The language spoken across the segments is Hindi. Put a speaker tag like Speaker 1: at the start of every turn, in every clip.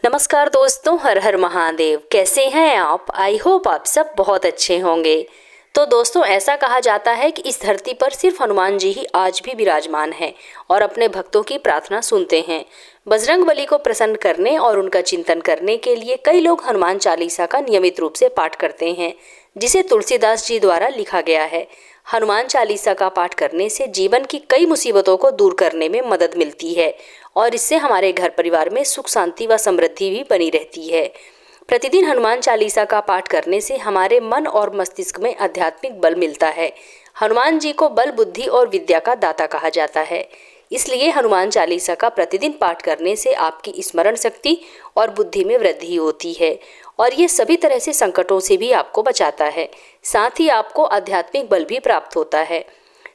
Speaker 1: नमस्कार दोस्तों, हर हर महादेव। कैसे हैं आप? आई होप आप सब बहुत अच्छे होंगे। तो दोस्तों, ऐसा कहा जाता है कि इस धरती पर सिर्फ हनुमान जी ही आज भी विराजमान हैं और अपने भक्तों की प्रार्थना सुनते हैं। बजरंगबली को प्रसन्न करने और उनका चिंतन करने के लिए कई लोग हनुमान चालीसा का नियमित रूप से पाठ करते हैं, जिसे तुलसीदास जी द्वारा लिखा गया है। हनुमान चालीसा का पाठ करने से जीवन की कई मुसीबतों को दूर करने में मदद मिलती है और इससे हमारे घर परिवार में सुख शांति व समृद्धि भी बनी रहती है। प्रतिदिन हनुमान चालीसा का पाठ करने से हमारे मन और मस्तिष्क में आध्यात्मिक बल मिलता है। हनुमान जी को बल, बुद्धि और विद्या का दाता कहा जाता है। इसलिए हनुमान चालीसा का प्रतिदिन पाठ करने से आपकी स्मरण शक्ति और बुद्धि में वृद्धि होती है और ये सभी तरह से संकटों से भी आपको बचाता है। साथ ही आपको आध्यात्मिक बल भी प्राप्त होता है।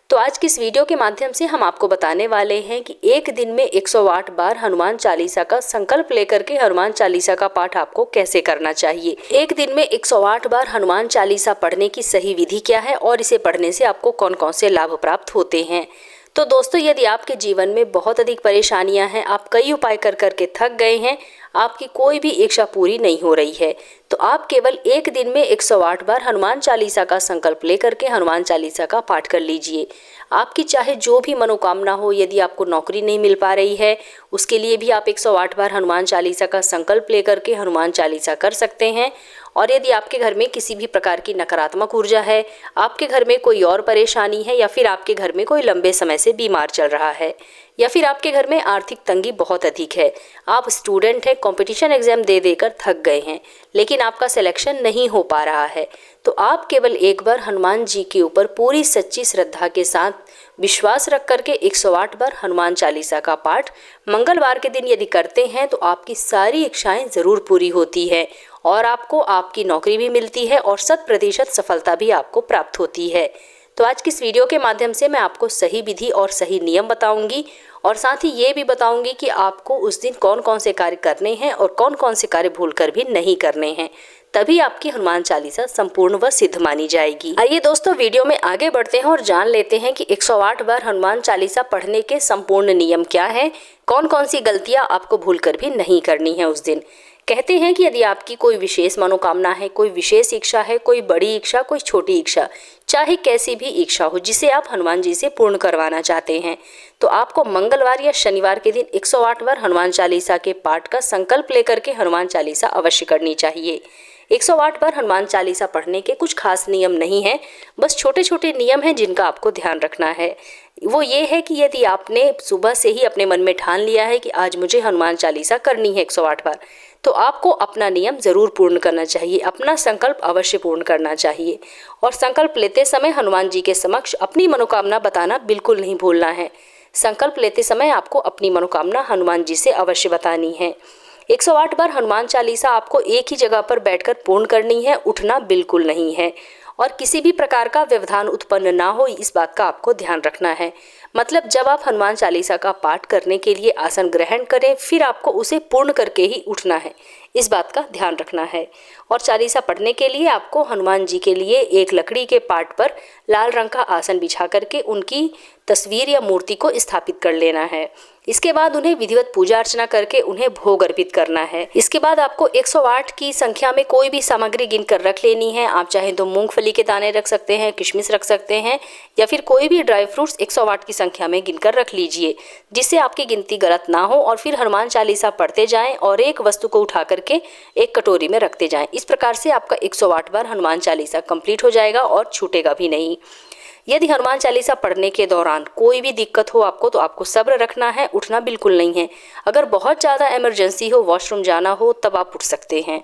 Speaker 1: तो आज की इस वीडियो के माध्यम से हम आपको बताने वाले हैं कि एक दिन में 108 बार हनुमान चालीसा का संकल्प लेकर के हनुमान चालीसा का पाठ आपको कैसे करना चाहिए। एक दिन में 108 बार हनुमान चालीसा पढ़ने की सही विधि क्या है और इसे पढ़ने से आपको कौन कौन से लाभ प्राप्त होते हैं। तो दोस्तों, यदि आपके जीवन में बहुत अधिक परेशानियां हैं, आप कई उपाय कर करके थक गए हैं, आपकी कोई भी इच्छा पूरी नहीं हो रही है, तो आप केवल एक दिन में 108 बार हनुमान चालीसा का संकल्प लेकर के हनुमान चालीसा का पाठ कर लीजिए। आपकी चाहे जो भी मनोकामना हो, यदि आपको नौकरी नहीं मिल पा रही है, उसके लिए भी आप 108 बार हनुमान चालीसा का संकल्प लेकर के हनुमान चालीसा कर सकते हैं। और यदि आपके घर में किसी भी प्रकार की नकारात्मक ऊर्जा है, आपके घर में कोई और परेशानी है, या फिर आपके घर में कोई लंबे समय से बीमार चल रहा है, या फिर आपके घर में आर्थिक तंगी बहुत अधिक है, आप स्टूडेंट हैं, कंपटीशन एग्जाम दे देकर थक गए हैं लेकिन आपका सिलेक्शन नहीं हो पा रहा है, तो आप केवल एक बार हनुमान जी के ऊपर पूरी सच्ची श्रद्धा के साथ विश्वास रख करके 108 बार हनुमान चालीसा का पाठ मंगलवार के दिन यदि करते हैं तो आपकी सारी इच्छाएं ज़रूर पूरी होती है और आपको आपकी नौकरी भी मिलती है और 100% सफलता भी आपको प्राप्त होती है। तो आज की इस वीडियो के माध्यम से मैं आपको सही विधि और सही नियम बताऊंगी और साथ ही ये भी बताऊंगी कि आपको उस दिन कौन कौन से कार्य करने हैं और कौन कौन से कार्य भूलकर भी नहीं करने हैं, तभी आपकी हनुमान चालीसा संपूर्ण व सिद्ध मानी जाएगी। आइए दोस्तों, वीडियो में आगे बढ़ते हैं और जान लेते हैं कि 108 बार हनुमान चालीसा पढ़ने के संपूर्ण नियम क्या है, कौन कौन सी गलतियां आपको भूलकर भी नहीं करनी है उस दिन। कहते हैं कि यदि आपकी कोई विशेष मनोकामना है, कोई विशेष इच्छा है, कोई बड़ी इच्छा, कोई छोटी इच्छा, चाहे कैसी भी इच्छा हो जिसे आप हनुमान जी से पूर्ण करवाना चाहते हैं, तो आपको मंगलवार या शनिवार के दिन 108 बार हनुमान चालीसा के पाठ का संकल्प लेकर के हनुमान चालीसा अवश्य करनी चाहिए। 108 बार हनुमान चालीसा पढ़ने के कुछ खास नियम नहीं है, बस छोटे छोटे नियम हैं जिनका आपको ध्यान रखना है। वो ये है कि यदि आपने सुबह से ही अपने मन में ठान लिया है कि आज मुझे हनुमान चालीसा करनी है 108 बार, तो आपको अपना नियम ज़रूर पूर्ण करना चाहिए, अपना संकल्प अवश्य पूर्ण करना चाहिए। और संकल्प लेते समय हनुमान जी के समक्ष अपनी मनोकामना बताना बिल्कुल नहीं भूलना है। संकल्प लेते समय आपको अपनी मनोकामना हनुमान जी से अवश्य बतानी है। 108 बार हनुमान चालीसा आपको एक ही जगह पर बैठकर पूर्ण करनी है, उठना बिल्कुल नहीं है और किसी भी प्रकार का व्यवधान उत्पन्न ना हो, इस बात का आपको ध्यान रखना है। मतलब जब आप हनुमान चालीसा का पाठ करने के लिए आसन ग्रहण करें, फिर आपको उसे पूर्ण करके ही उठना है, इस बात का ध्यान रखना है। और चालीसा पढ़ने के लिए आपको हनुमान जी के लिए एक लकड़ी के पाट पर लाल रंग का आसन बिछा करके उनकी तस्वीर या मूर्ति को स्थापित कर लेना है। इसके बाद उन्हें विधिवत पूजा अर्चना करके उन्हें भोग अर्पित करना है। इसके बाद आपको 108 की संख्या में कोई भी सामग्री गिनकर रख लेनी है। आप चाहें तो मूंगफली के दाने रख सकते हैं, किशमिश रख सकते हैं, या फिर कोई भी ड्राई फ्रूट्स 108 की संख्या में गिनकर रख लीजिए, जिससे आपकी गिनती गलत ना हो। और फिर हनुमान चालीसा पढ़ते जाएं और एक वस्तु को उठा करके एक कटोरी में रखते जाएं। इस प्रकार से आपका 108 बार हनुमान चालीसा कंप्लीट हो जाएगा और छूटेगा भी नहीं। यदि हनुमान चालीसा पढ़ने के दौरान कोई भी दिक्कत हो आपको, तो आपको सब्र रखना है, उठना बिल्कुल नहीं है। अगर बहुत ज़्यादा इमरजेंसी हो, वॉशरूम जाना हो, तब आप उठ सकते हैं।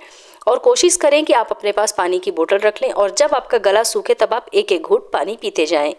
Speaker 1: और कोशिश करें कि आप अपने पास पानी की बोतल रख लें और जब आपका गला सूखे तब आप एक एक घूंट पानी पीते जाएं।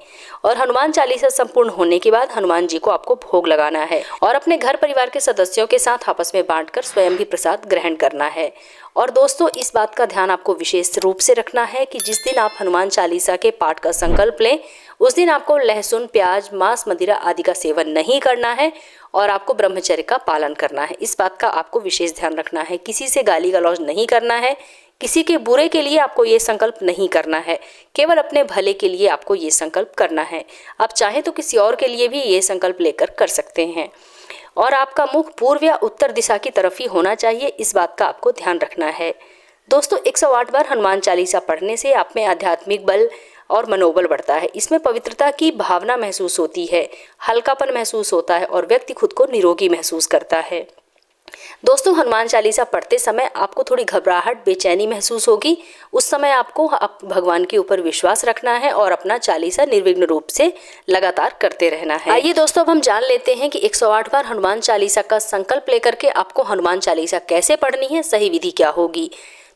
Speaker 1: और हनुमान चालीसा संपूर्ण होने के बाद हनुमान जी को आपको भोग लगाना है और अपने घर परिवार के सदस्यों के साथ आपस में बांटकर स्वयं भी प्रसाद ग्रहण करना है। और दोस्तों, इस बात का ध्यान आपको विशेष रूप से रखना है कि जिस दिन आप हनुमान चालीसा के पाठ का संकल्प लें, उस दिन आपको लहसुन, प्याज, मांस, मदिरा आदि का सेवन नहीं करना है और आपको ब्रह्मचर्य का पालन करना है। इस बात का आपको विशेष ध्यान रखना है। किसी से गाली गलौज नहीं करना है, किसी के बुरे के लिए आपको ये संकल्प नहीं करना है, केवल अपने भले के लिए आपको ये संकल्प करना है। आप चाहे तो किसी और के लिए भी ये संकल्प लेकर कर सकते हैं। और आपका मुख पूर्व या उत्तर दिशा की तरफ ही होना चाहिए, इस बात का आपको ध्यान रखना है। दोस्तों 108 बार हनुमान चालीसा पढ़ने से आप में आध्यात्मिक बल और मनोबल बढ़ता है। इसमें पवित्रता की भावना महसूस होती है, हल्कापन महसूस होता है और व्यक्ति खुद को निरोगी महसूस करता है। दोस्तों हनुमान चालीसा पढ़ते समय आपको थोड़ी घबराहट, बेचैनी महसूस होगी। उस समय आपको भगवान के ऊपर विश्वास रखना है और अपना चालीसा निर्विघ्न रूप से लगातार करते रहना है। आइए दोस्तों अब हम जान लेते हैं कि 108 बार हनुमान चालीसा का संकल्प लेकर के आपको हनुमान चालीसा कैसे पढ़नी है, सही विधि क्या होगी।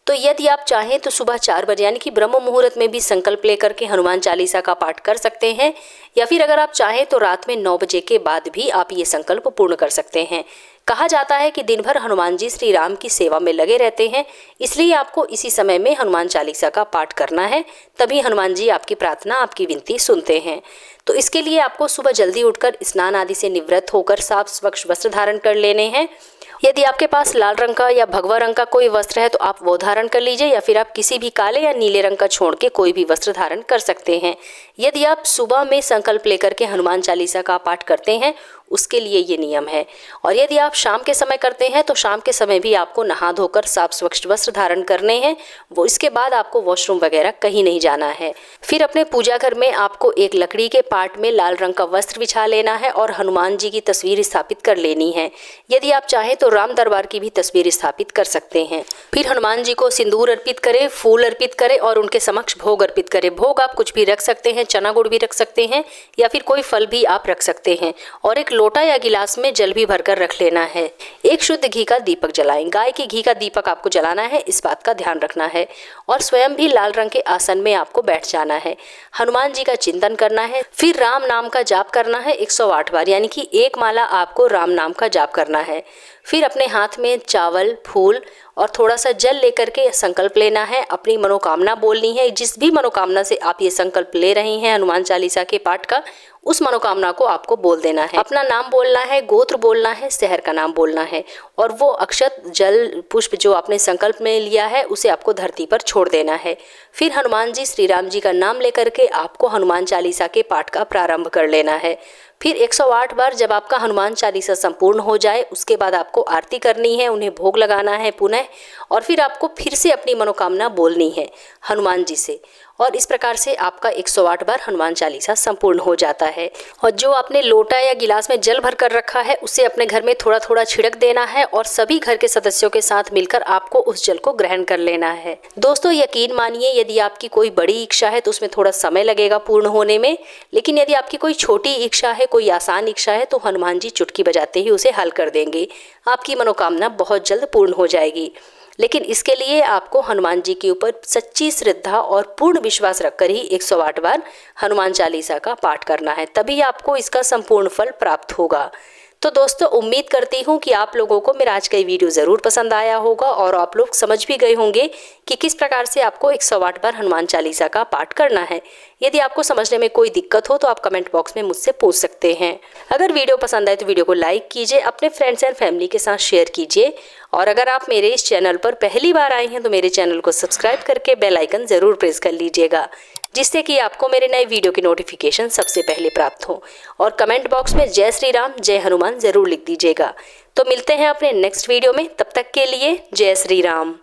Speaker 1: तो यदि आप चाहें तो सुबह 4 बजे यानी कि ब्रह्म मुहूर्त में भी संकल्प लेकर के हनुमान चालीसा का पाठ कर सकते हैं, या फिर अगर आप चाहें तो रात में 9 बजे के बाद भी आप ये संकल्प पूर्ण कर सकते हैं। कहा जाता है कि दिन भर हनुमान जी श्री राम की सेवा में लगे रहते हैं, इसलिए आपको इसी समय में हनुमान चालीसा का पाठ करना है, तभी हनुमान जी आपकी प्रार्थना, आपकी विनती सुनते हैं। तो इसके लिए आपको सुबह जल्दी उठकर स्नान आदि से निवृत्त होकर साफ स्वच्छ वस्त्र धारण कर लेने हैं। यदि आपके पास लाल रंग का या भगवा रंग का कोई वस्त्र है तो आप वो धारण कर लीजिए, या फिर आप किसी भी काले या नीले रंग का छोड़ के कोई भी वस्त्र धारण कर सकते हैं। यदि आप सुबह में संकल्प लेकर के हनुमान चालीसा का पाठ करते हैं उसके लिए ये नियम है, और यदि आप शाम के समय करते हैं तो शाम के समय भी आपको नहा धोकर साफ स्वच्छ वस्त्र धारण करने हैं। वो इसके बाद आपको वॉशरूम वगैरह कहीं नहीं जाना है। फिर अपने पूजा घर में आपको एक लकड़ी के पाट में लाल रंग का वस्त्र बिछा लेना है और हनुमान जी की तस्वीर स्थापित कर लेनी है। यदि आप चाहें तो राम दरबार की भी तस्वीर स्थापित कर सकते हैं। फिर हनुमान जी को सिंदूर अर्पित करें, फूल अर्पित करें और उनके समक्ष भोग अर्पित करें। भोग आप कुछ भी रख सकते हैं, चना गुड़ भी रख सकते हैं या फिर कोई फल भी आप रख सकते हैं, और एक लोटा या गिलास में जल भी भरकर रख लेना है। एक शुद्ध घी का दीपक जलाएं। गाय के घी का दीपक आपको जलाना है, इस बात का ध्यान रखना है। और स्वयं भी लाल रंग के आसन में आपको बैठ जाना है। हनुमान जी का चिंतन करना है। फिर राम नाम का जाप करना है 108 बार, यानी कि एक माला आपको राम नाम का जाप करना है। फिर अपने हाथ में चावल, फूल और थोड़ा सा जल लेकर के संकल्प लेना है। अपनी मनोकामना बोलनी है। जिस भी मनोकामना से आप ये संकल्प ले रहे हैं हनुमान चालीसा के पाठ का, उस मनोकामना को आपको बोल देना है। अपना नाम बोलना है, गोत्र बोलना है, शहर का नाम बोलना है, और वो अक्षत, जल, पुष्प जो आपने संकल्प में लिया है उसे आपको धरती पर छोड़ देना है। फिर हनुमान जी, श्री राम जी का नाम लेकर के आपको हनुमान चालीसा के पाठ का प्रारंभ कर लेना है। फिर 108 बार जब आपका हनुमान चालीसा संपूर्ण हो जाए उसके बाद आपको आरती करनी है, उन्हें भोग लगाना है पुनः, और फिर आपको फिर से अपनी मनोकामना बोलनी है हनुमान जी से, और इस प्रकार से आपका 108 बार हनुमान चालीसा संपूर्ण हो जाता है। और जो आपने लोटा या गिलास में जल भर कर रखा है उसे अपने घर में थोड़ा थोड़ा छिड़क देना है और सभी घर के सदस्यों के साथ मिलकर आपको उस जल को ग्रहण कर लेना है। दोस्तों यकीन मानिए, यदि आपकी कोई बड़ी इच्छा है तो उसमें थोड़ा समय लगेगा पूर्ण होने में, लेकिन यदि आपकी कोई छोटी इच्छा है, कोई आसान इच्छा है, तो हनुमान जी चुटकी बजाते ही उसे हल कर देंगे। आपकी मनोकामना बहुत जल्द पूर्ण हो जाएगी। लेकिन इसके लिए आपको हनुमान जी के ऊपर सच्ची श्रद्धा और पूर्ण विश्वास रखकर ही 108 बार हनुमान चालीसा का पाठ करना है, तभी आपको इसका संपूर्ण फल प्राप्त होगा। तो दोस्तों उम्मीद करती हूँ कि आप लोगों को मेरा आज का ये वीडियो ज़रूर पसंद आया होगा और आप लोग समझ भी गए होंगे कि किस प्रकार से आपको 108 बार हनुमान चालीसा का पाठ करना है। यदि आपको समझने में कोई दिक्कत हो तो आप कमेंट बॉक्स में मुझसे पूछ सकते हैं। अगर वीडियो पसंद आए तो वीडियो को लाइक कीजिए, अपने फ्रेंड्स एंड फैमिली के साथ शेयर कीजिए, और अगर आप मेरे इस चैनल पर पहली बार आए हैं तो मेरे चैनल को सब्सक्राइब करके बेल आइकन ज़रूर प्रेस कर लीजिएगा, जिससे कि आपको मेरे नए वीडियो की नोटिफिकेशन सबसे पहले प्राप्त हो। और कमेंट बॉक्स में जय श्री राम, जय हनुमान ज़रूर लिख दीजिएगा। तो मिलते हैं अपने नेक्स्ट वीडियो में, तब तक के लिए जय श्री राम।